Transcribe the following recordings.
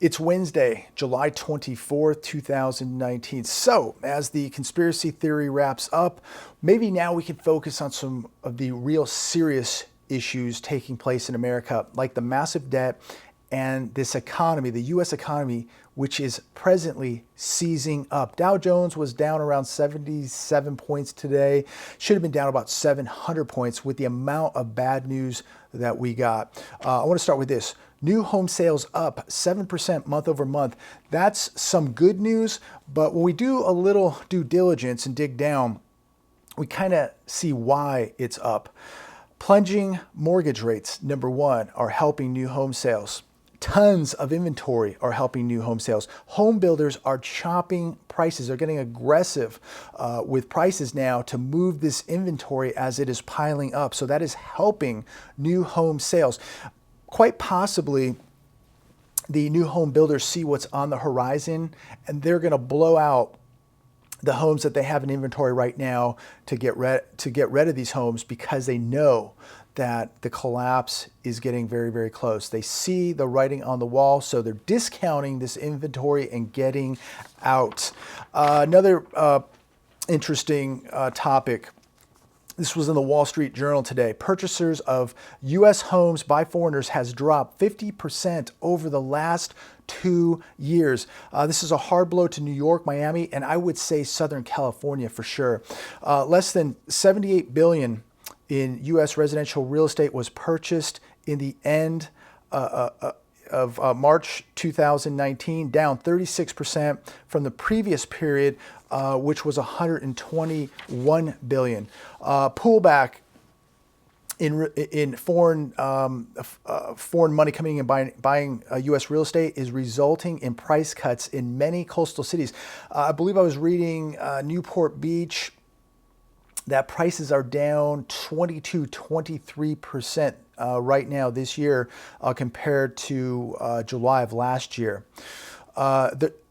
It's Wednesday, July 24th, 2019. So, as the conspiracy theory wraps up, maybe now we can focus on some of the real serious issues taking place in America, like the massive debt and this economy, the US economy, which is presently seizing up. Dow Jones was down around 77 points today. Should have been down about 700 points with the amount of bad news that we got. I want to start with this. New home sales up 7% month over month. That's some good news, but when we do a little due diligence and dig down, we kind of see why it's up. Plunging mortgage rates, number one, are helping new home sales. Tons of inventory are helping new home sales. Home builders are chopping prices. They're getting aggressive with prices now to move this inventory as it is piling up. So that is helping new home sales. Quite possibly, the new home builders see what's on the horizon and they're going to blow out the homes that they have in inventory right now to get rid of these homes because they know that the collapse is getting very, very close. They see the writing on the wall, so they're discounting this inventory and getting out. Another interesting topic. This was in the Wall Street Journal today. Purchasers of U.S. homes by foreigners has dropped 50% over the last 2 years. This is a hard blow to New York, Miami, and I would say Southern California for sure. Less than $78 billion in U.S. residential real estate was purchased in the end of March 2019, down 36% from the previous period, which was $121 billion. Pullback in foreign money coming in and buying U.S. real estate is resulting in price cuts in many coastal cities. I believe I was reading Newport Beach that prices are down 23% right now this year compared to July of last year.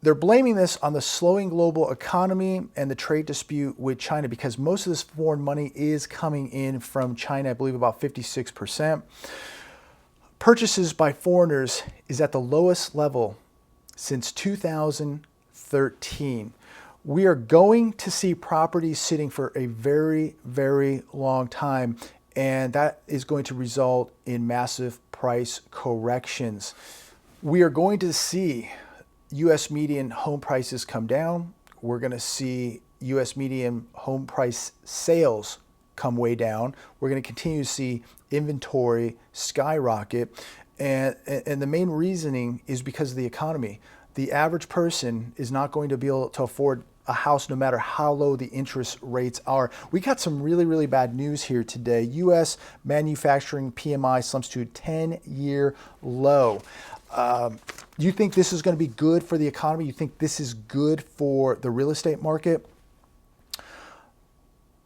They're blaming this on the slowing global economy and the trade dispute with China because most of this foreign money is coming in from China, I believe about 56%. Purchases by foreigners is at the lowest level since 2013. We are going to see properties sitting for a very, very long time, and that is going to result in massive price corrections. We are going to see U.S. median home prices come down. We're going to see U.S. median home price sales come way down. We're going to continue to see inventory skyrocket. And the main reasoning is because of the economy. The average person is not going to be able to afford a house no matter how low the interest rates are. We got some really, really bad news here today. U.S. manufacturing PMI slumps to a 10-year low. You think this is going to be good for the economy? You think this is good for the real estate market?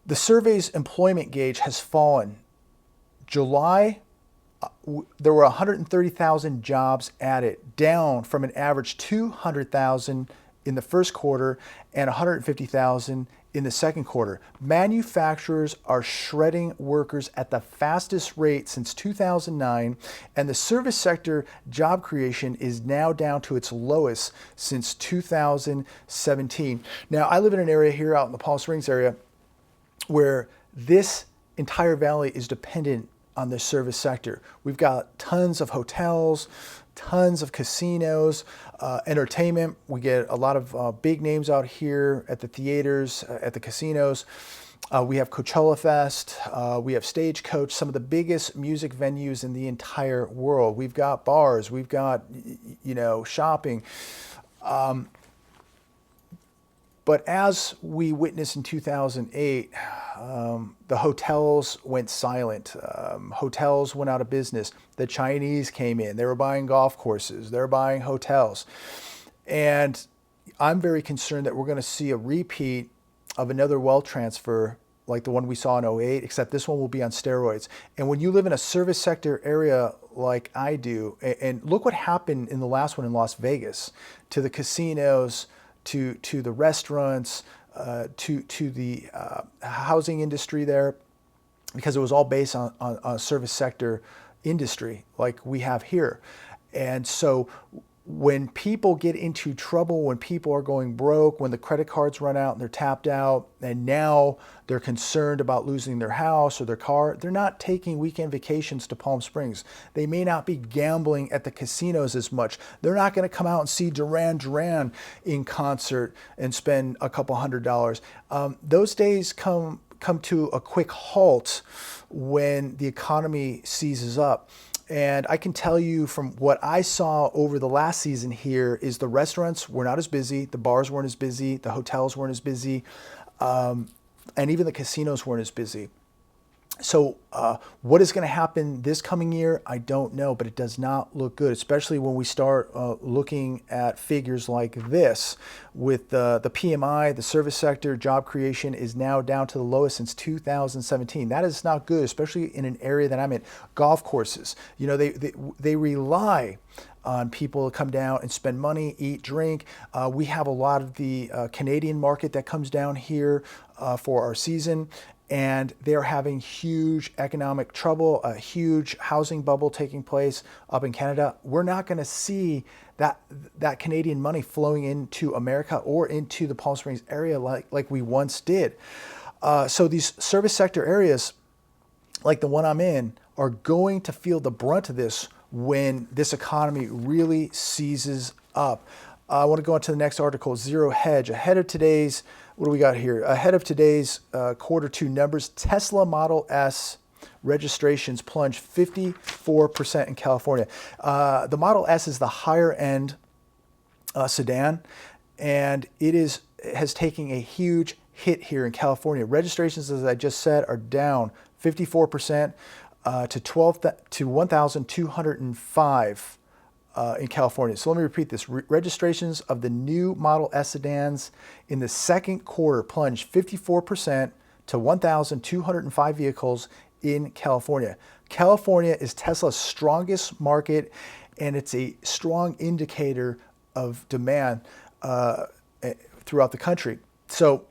The survey's employment gauge has fallen. July, there were 130,000 jobs added, down from an average 200,000 in the first quarter and 150,000 in the second quarter. Manufacturers are shredding workers at the fastest rate since 2009, and the service sector job creation is now down to its lowest since 2017. Now, I live in an area here out in the Palm Springs area where this entire valley is dependent on the service sector. We've got tons of hotels, tons of casinos, entertainment. We get a lot of big names out here at the theaters, at the casinos. We have Coachella Fest. We have Stagecoach, some of the biggest music venues in the entire world. We've got bars. We've got, shopping. But as we witnessed in 2008, the hotels went silent. Hotels went out of business. The Chinese came in. They were buying golf courses. They're buying hotels. And I'm very concerned that we're going to see a repeat of another wealth transfer like the one we saw in '08, except this one will be on steroids. And when you live in a service sector area like I do, and look what happened in the last one in Las Vegas, to the casinos, to the restaurants, to the housing industry there, because it was all based on a service sector industry like we have here. And so when people get into trouble, when people are going broke, when the credit cards run out and they're tapped out, and now they're concerned about losing their house or their car, they're not taking weekend vacations to Palm Springs. They may not be gambling at the casinos as much. They're not going to come out and see Duran Duran in concert and spend a couple $100s. Those days come to a quick halt when the economy seizes up. And I can tell you from what I saw over the last season here is the restaurants were not as busy, the bars weren't as busy, the hotels weren't as busy, and even the casinos weren't as busy. So what is going to happen this coming year? I don't know, but it does not look good, especially when we start looking at figures like this with the PMI, the service sector, job creation is now down to the lowest since 2017. That is not good, especially in an area that I'm in, golf courses. You know, they rely on people to come down and spend money, eat, drink. We have a lot of the Canadian market that comes down here for our season, and they're having huge economic trouble, a huge housing bubble taking place up in Canada. We're not going to see that Canadian money flowing into America or into the Palm Springs area like we once did. So these service sector areas, like the one I'm in, are going to feel the brunt of this when this economy really seizes up. I want to go on to the next article, Zero Hedge. Ahead of today's, what do we got here? Ahead of today's quarter two numbers, Tesla Model S registrations plunged 54% in California. The Model S is the higher end sedan, and it has taken a huge hit here in California. Registrations, as I just said, are down 54% to 1,205 in California. So let me repeat this. Registrations of the new Model S sedans in the second quarter plunged 54% to 1,205 vehicles in California. California is Tesla's strongest market, and it's a strong indicator of demand throughout the country. So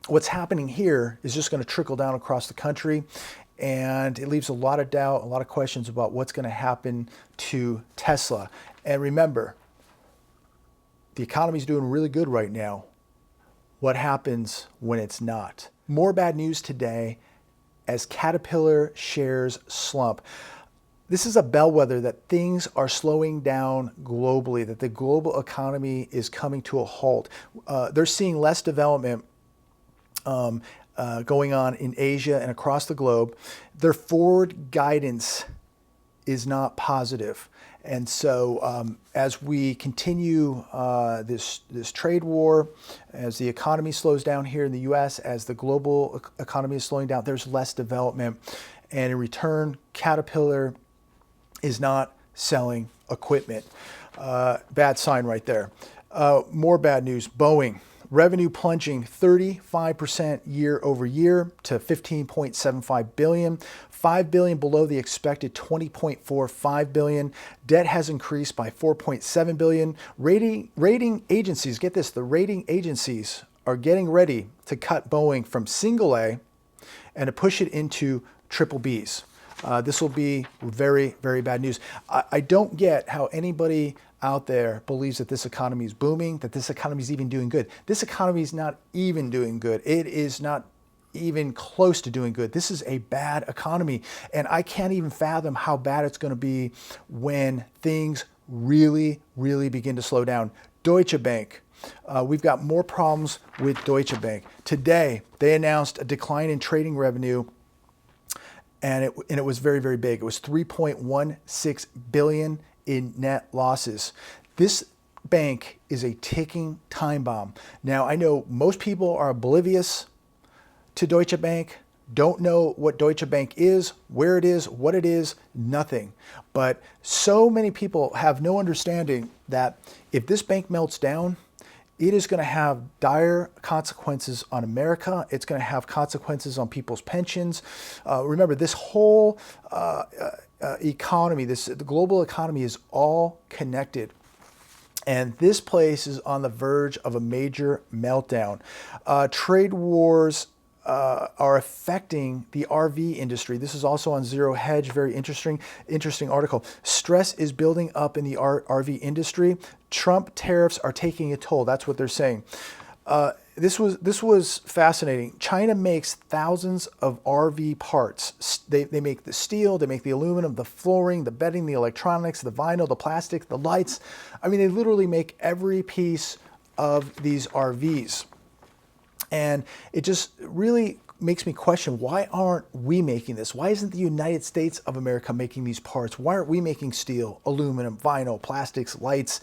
what's happening here is just going to trickle down across the country, and it leaves a lot of doubt, a lot of questions about what's going to happen to Tesla. And remember, the economy's doing really good right now. What happens when it's not? More bad news today as Caterpillar shares slump. This is a bellwether that things are slowing down globally, that the global economy is coming to a halt. They're seeing less development going on in Asia and across the globe. Their forward guidance is not positive. And so as we continue this trade war, as the economy slows down here in the U.S., as the global economy is slowing down, there's less development. And in return, Caterpillar is not selling equipment. Bad sign right there. More bad news. Boeing. Revenue plunging 35% year over year to $15.75 billion, $5 billion below the expected $20.45 billion. Debt has increased by $4.7 billion. Rating agencies, get this, the rating agencies are getting ready to cut Boeing from single A and to push it into triple Bs. This will be very, very bad news. I don't get how anybody out there believes that this economy is booming, that this economy is even doing good. This economy is not even doing good. It is not even close to doing good. This is a bad economy, and I can't even fathom how bad it's going to be when things really, really begin to slow down. Deutsche Bank. We've got more problems with Deutsche Bank. Today, they announced a decline in trading revenue, and it was very, very big. It was $3.16 billion in net losses. This bank is a ticking time bomb. Now, I know most people are oblivious to Deutsche Bank, don't know what Deutsche Bank is, where it is, what it is, nothing. But so many people have no understanding that if this bank melts down, it is going to have dire consequences on America. It's going to have consequences on people's pensions. Remember, this whole economy, the global economy is all connected. And this place is on the verge of a major meltdown. Trade wars are affecting the RV industry. This is also on Zero Hedge, very interesting article. Stress is building up in the RV industry. Trump tariffs are taking a toll. That's what they're saying. This was fascinating. China makes thousands of RV parts. They make the steel, they make the aluminum, the flooring, the bedding, the electronics, the vinyl, the plastic, the lights. I mean, they literally make every piece of these RVs. And it just really makes me question, why aren't we making this? Why isn't the United States of America making these parts? Why aren't we making steel, aluminum, vinyl, plastics, lights,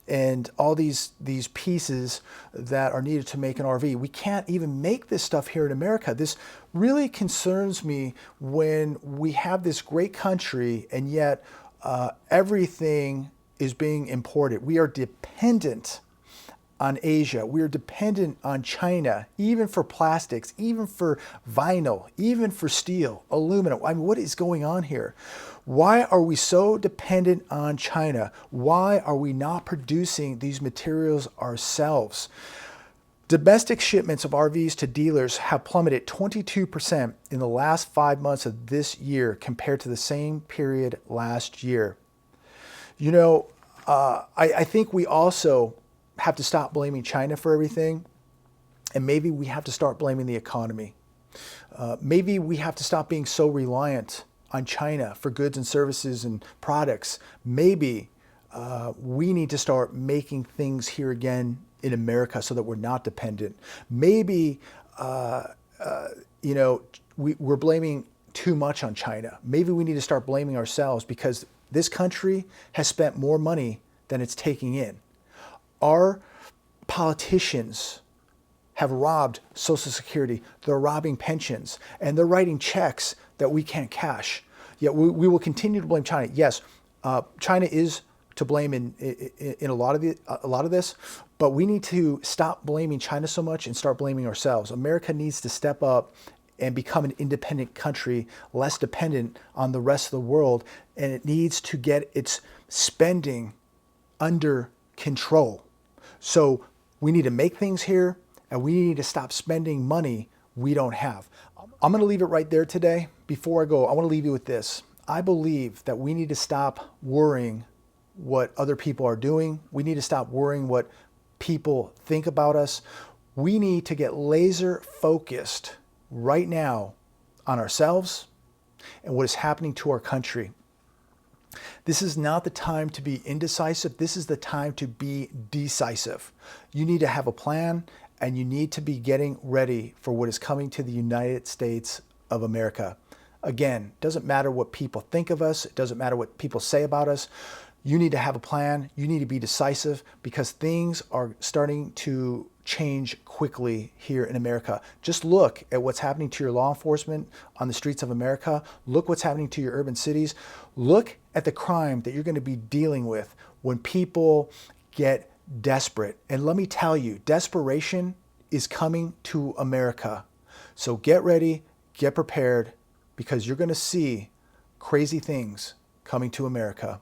and all these pieces that are needed to make an RV? We can't even make this stuff here in America. This really concerns me when we have this great country and yet everything is being imported. We are dependent on Asia. We're dependent on China, even for plastics, even for vinyl, even for steel, aluminum. I mean, what is going on here? Why are we so dependent on China? Why are we not producing these materials ourselves? Domestic shipments of RVs to dealers have plummeted 22% in the last 5 months of this year compared to the same period last year. You know, I think we also have to stop blaming China for everything, and maybe we have to start blaming the economy. Maybe we have to stop being so reliant on China for goods and services and products. Maybe we need to start making things here again in America so that we're not dependent. Maybe we're blaming too much on China. Maybe we need to start blaming ourselves because this country has spent more money than it's taking in. Our politicians have robbed Social Security, they're robbing pensions, and they're writing checks that we can't cash. Yet we will continue to blame China. Yes, China is to blame in a lot of this, but we need to stop blaming China so much and start blaming ourselves. America needs to step up and become an independent country, less dependent on the rest of the world, and it needs to get its spending under control. So we need to make things here, and we need to stop spending money we don't have. I'm going to leave it right there today. Before I go, I want to leave you with this. I believe that we need to stop worrying what other people are doing. We need to stop worrying what people think about us. We need to get laser focused right now on ourselves and what is happening to our country. This is not the time to be indecisive. This is the time to be decisive. You need to have a plan, and you need to be getting ready for what is coming to the United States of America. Again, it doesn't matter what people think of us. It doesn't matter what people say about us. You need to have a plan. You need to be decisive because things are starting to change quickly here in America. Just look at what's happening to your law enforcement on the streets of America. Look what's happening to your urban cities. Look at the crime that you're going to be dealing with when people get desperate. And let me tell you, desperation is coming to America. So get ready, get prepared, because you're going to see crazy things coming to America.